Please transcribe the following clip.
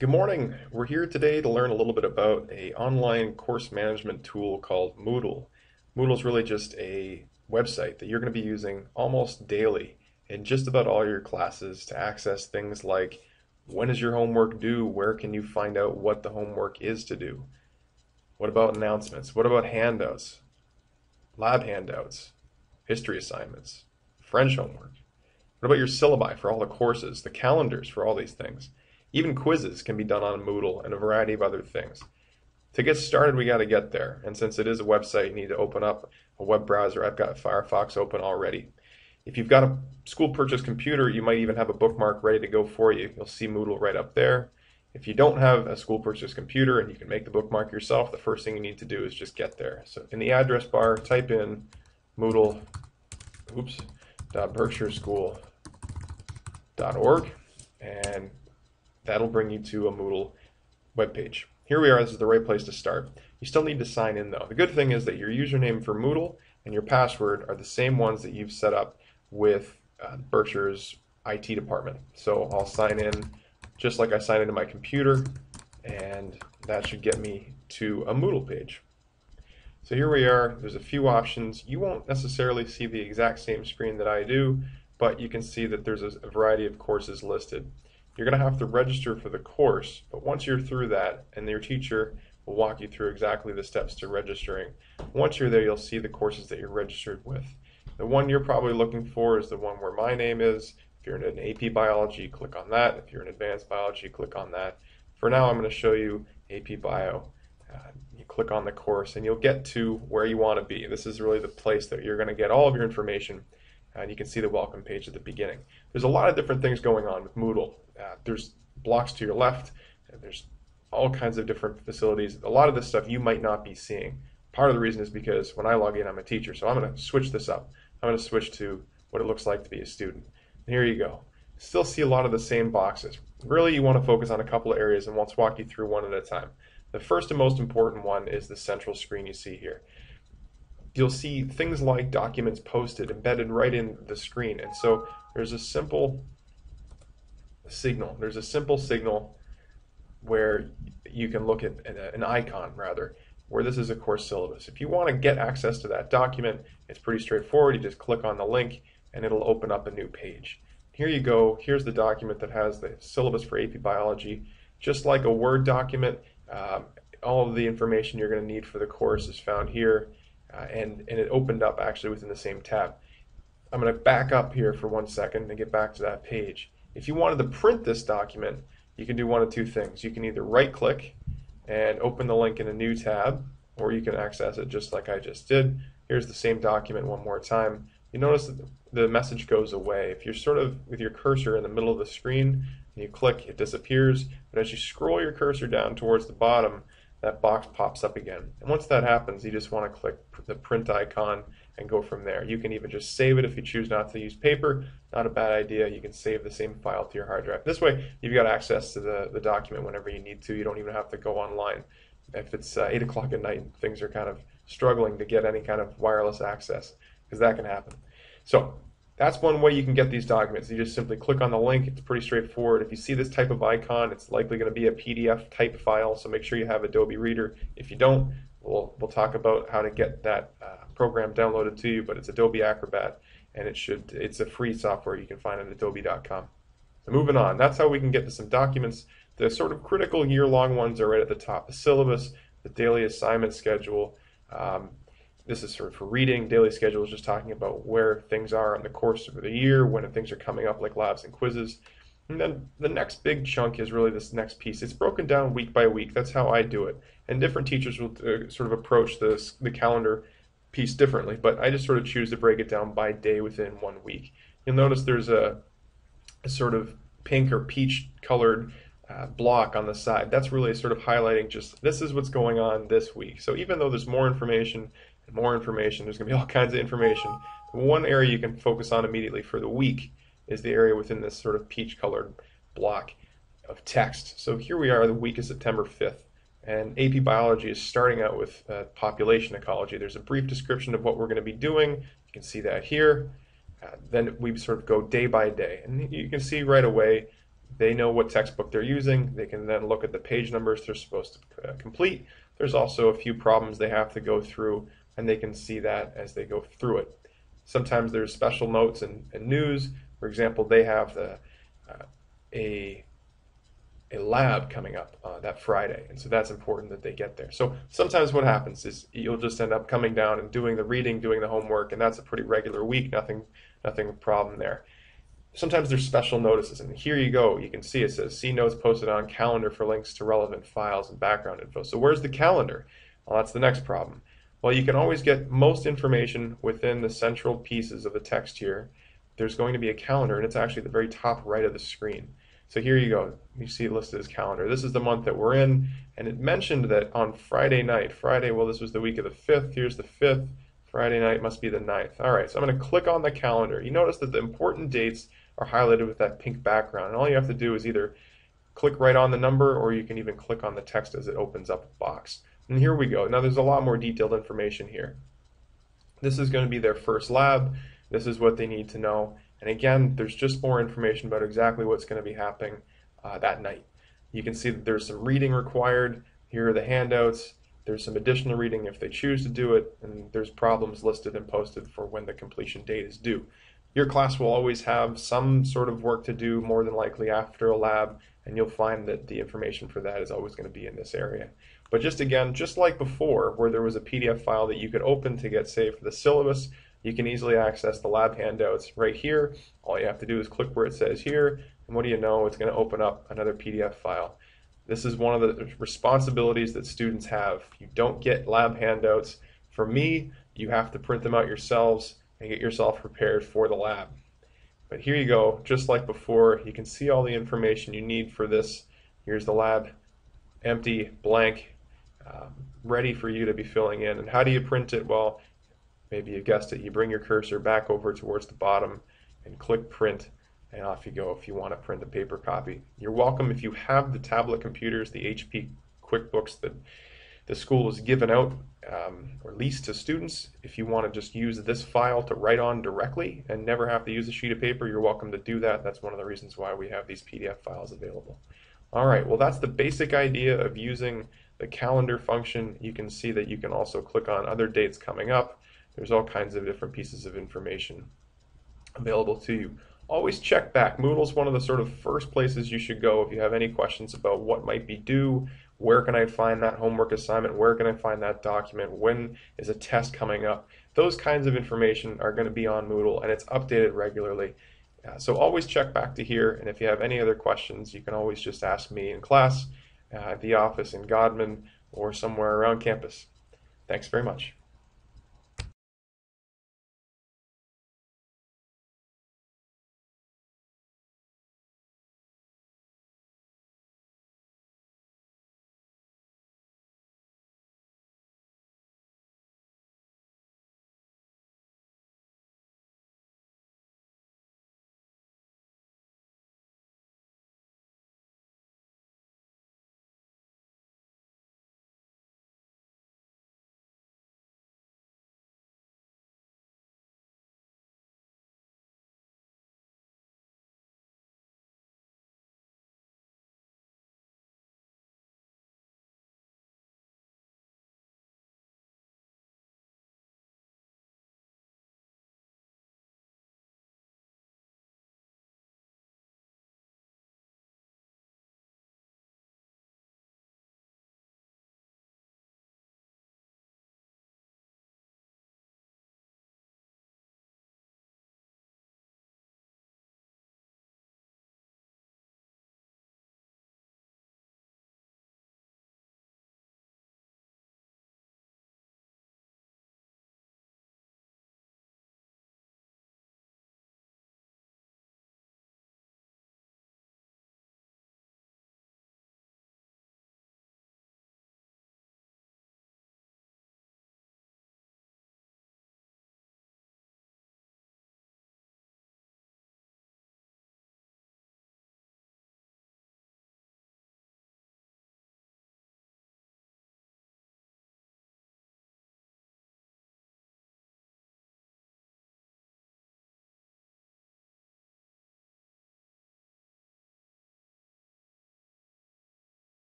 Good morning. We're here today to learn a little bit about a online course management tool called Moodle. Moodle is really just a website that you're going to be using almost daily in just about all your classes to access things like when is your homework due? Where can you find out what the homework is to do? What about announcements? What about handouts, lab handouts, history assignments, French homework? What about your syllabi for all the courses, the calendars for all these things? Even quizzes can be done on Moodle and a variety of other things. To get started, we got to get there. And since it is a website, you need to open up a web browser. I've got Firefox open already. If you've got a school purchase computer, you might even have a bookmark ready to go for you. You'll see Moodle right up there. If you don't have a school purchase computer and you can make the bookmark yourself, the first thing you need to do is just get there. So in the address bar, type in Moodle, .berkshireschool.org, and that'll bring you to a Moodle webpage. Here we are, this is the right place to start. You still need to sign in though. The good thing is that your username for Moodle and your password are the same ones that you've set up with Berkshire's IT department. So I'll sign in just like I sign into my computer, and that should get me to a Moodle page. So here we are, there's a few options. You won't necessarily see the exact same screen that I do, but you can see that there's a variety of courses listed. You're going to have to register for the course, but once you're through that, and your teacher will walk you through exactly the steps to registering. Once you're there, you'll see the courses that you're registered with. The one you're probably looking for is the one where my name is. If you're in an AP Biology, click on that. If you're in Advanced Biology, click on that. For now, I'm going to show you AP Bio. You click on the course and you'll get to where you want to be. This is really the place that you're going to get all of your information, and you can see the welcome page at the beginning. There's a lot of different things going on with Moodle. There's blocks to your left, and there's all kinds of different facilities. A lot of this stuff you might not be seeing. Part of the reason is because when I log in, I'm a teacher, so I'm going to switch this up. I'm going to switch to what it looks like to be a student. And here you go. Still see a lot of the same boxes. Really, you want to focus on a couple of areas, and let's walk you through one at a time. The first and most important one is the central screen you see here. You'll see things like documents posted embedded right in the screen, and so there's a simple signal. There's a simple signal where you can look at an icon, rather, where this is a course syllabus. If you want to get access to that document, it's pretty straightforward. You just click on the link and it'll open up a new page. Here you go. Here's the document that has the syllabus for AP Biology. Just like a Word document, all of the information you're going to need for the course is found here, and it opened up actually within the same tab. I'm going to back up here for 1 second and get back to that page. If you wanted to print this document, you can do one of two things. You can either right-click and open the link in a new tab, or you can access it just like I just did. Here's the same document one more time. You notice that the message goes away. If you're sort of with your cursor in the middle of the screen and you click, it disappears. But as you scroll your cursor down towards the bottom, that box pops up again. And once that happens, you just want to click the print icon and go from there. You can even just save it if you choose not to use paper. Not a bad idea. You can save the same file to your hard drive. This way, you've got access to the document whenever you need to. You don't even have to go online. If it's 8 o'clock at night and things are kind of struggling to get any kind of wireless access, because that can happen. So that's one way you can get these documents. You just simply click on the link. It's pretty straightforward. If you see this type of icon, it's likely going to be a PDF type file, so make sure you have Adobe Reader. If you don't, we'll talk about how to get that program downloaded to you, but it's Adobe Acrobat, and it's a free software you can find at adobe.com. So moving on, that's how we can get to some documents. The sort of critical year-long ones are right at the top. The syllabus, the daily assignment schedule. This is sort of for reading. Daily schedule is just talking about where things are in the course of the year, when things are coming up like labs and quizzes. And then the next big chunk is really this next piece. It's broken down week by week. That's how I do it. And different teachers will sort of approach the calendar piece differently, but I just sort of choose to break it down by day within 1 week. You'll notice there's a sort of pink or peach colored block on the side. That's really sort of highlighting just this is what's going on this week. So even though there's more information and more information, there's going to be all kinds of information. One area you can focus on immediately for the week is the area within this sort of peach colored block of text. So here we are, the week is September 5th. And AP Biology is starting out with population ecology. There's a brief description of what we're going to be doing. You can see that here. Then we sort of go day by day. And you can see right away They know what textbook they're using. They can then look at the page numbers they're supposed to complete. There's also a few problems they have to go through, and they can see that as they go through it. Sometimes there's special notes and news. For example, they have a lab coming up that Friday, and so that's important that they get there. So sometimes what happens is you'll just end up coming down and doing the reading, doing the homework, and that's a pretty regular week. Nothing problem there. Sometimes there's special notices, and here you go. You can see it says, see notes posted on calendar for links to relevant files and background info. So where's the calendar? Well, that's the next problem. Well, you can always get most information within the central pieces of the text here. There's going to be a calendar, and it's actually at the very top right of the screen. So here you go. You see it listed as calendar. This is the month that we're in, and it mentioned that on Friday night, well, this was the week of the 5th. Here's the 5th. Friday night must be the 9th. All right, so I'm going to click on the calendar. You notice that the important dates are highlighted with that pink background, and all you have to do is either click right on the number, or you can even click on the text as it opens up a box. And here we go. Now there's a lot more detailed information here. This is going to be their first lab. This is what they need to know. And again, there's just more information about exactly what's going to be happening that night. You can see that there's some reading required. Here are the handouts. There's some additional reading if they choose to do it, and there's problems listed and posted for when the completion date is due. Your class will always have some sort of work to do, more than likely after a lab, and you'll find that the information for that is always going to be in this area. But just like before, where there was a PDF file that you could open to get saved for the syllabus, you can easily access the lab handouts right here. All you have to do is click where it says here, and what do you know, it's going to open up another PDF file. This is one of the responsibilities that students have. You don't get lab handouts. For me, you have to print them out yourselves and get yourself prepared for the lab. But here you go, just like before, you can see all the information you need for this. Here's the lab, empty, blank, ready for you to be filling in. And how do you print it? Well, maybe you guessed it, you bring your cursor back over towards the bottom and click print, and off you go if you want to print a paper copy. You're welcome if you have the tablet computers, the HP QuickBooks that the school has given out or leased to students. If you want to just use this file to write on directly and never have to use a sheet of paper, you're welcome to do that. That's one of the reasons why we have these PDF files available. All right, well, that's the basic idea of using the calendar function. You can see that you can also click on other dates coming up. There's all kinds of different pieces of information available to you. Always check back. Moodle's one of the sort of first places you should go if you have any questions about what might be due, where can I find that homework assignment, where can I find that document, when is a test coming up. Those kinds of information are going to be on Moodle, and it's updated regularly. So always check back to here, and if you have any other questions, you can always just ask me in class, at the office in Godman, or somewhere around campus. Thanks very much.